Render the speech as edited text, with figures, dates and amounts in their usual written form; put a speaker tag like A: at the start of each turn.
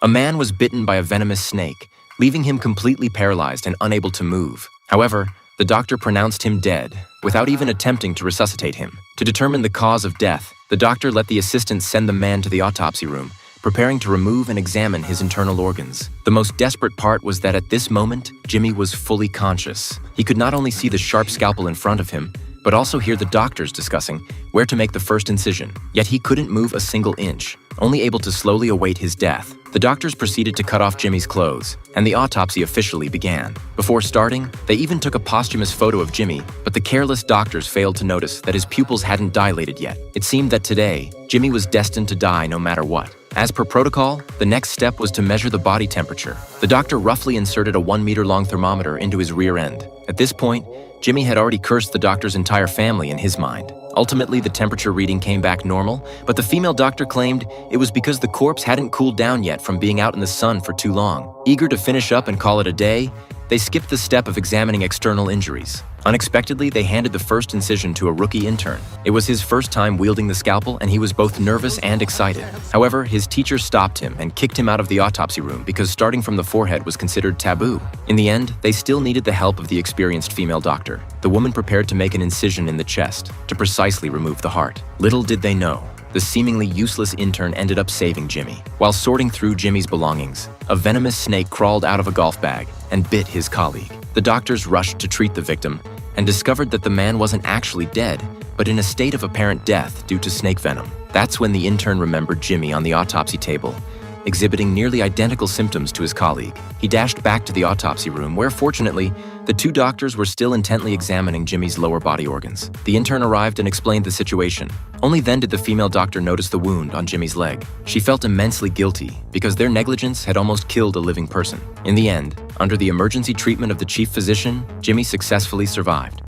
A: A man was bitten by a venomous snake, leaving him completely paralyzed and unable to move. However, the doctor pronounced him dead, without even attempting to resuscitate him. To determine the cause of death, the doctor let the assistant send the man to the autopsy room, preparing to remove and examine his internal organs. The most desperate part was that at this moment, Jimmy was fully conscious. He could not only see the sharp scalpel in front of him, but also hear the doctors discussing where to make the first incision. Yet he couldn't move a single inch, only able to slowly await his death. The doctors proceeded to cut off Jimmy's clothes, and the autopsy officially began. Before starting, they even took a posthumous photo of Jimmy, but the careless doctors failed to notice that his pupils hadn't dilated yet. It seemed that today, Jimmy was destined to die no matter what. As per protocol, the next step was to measure the body temperature. The doctor roughly inserted a 1-meter-long thermometer into his rear end. At this point, Jimmy had already cursed the doctor's entire family in his mind. Ultimately, the temperature reading came back normal, but the female doctor claimed it was because the corpse hadn't cooled down yet from being out in the sun for too long. Eager to finish up and call it a day, they skipped the step of examining external injuries. Unexpectedly, they handed the first incision to a rookie intern. It was his first time wielding the scalpel, and he was both nervous and excited. However, his teacher stopped him and kicked him out of the autopsy room because starting from the forehead was considered taboo. In the end, they still needed the help of the experienced female doctor. The woman prepared to make an incision in the chest to precisely remove the heart. Little did they know, the seemingly useless intern ended up saving Jimmy. While sorting through Jimmy's belongings, a venomous snake crawled out of a golf bag and bit his colleague. The doctors rushed to treat the victim and discovered that the man wasn't actually dead, but in a state of apparent death due to snake venom. That's when the intern remembered Jimmy on the autopsy table, exhibiting nearly identical symptoms to his colleague. He dashed back to the autopsy room where, fortunately, the two doctors were still intently examining Jimmy's lower body organs. The intern arrived and explained the situation. Only then did the female doctor notice the wound on Jimmy's leg. She felt immensely guilty because their negligence had almost killed a living person. In the end, under the emergency treatment of the chief physician, Jimmy successfully survived.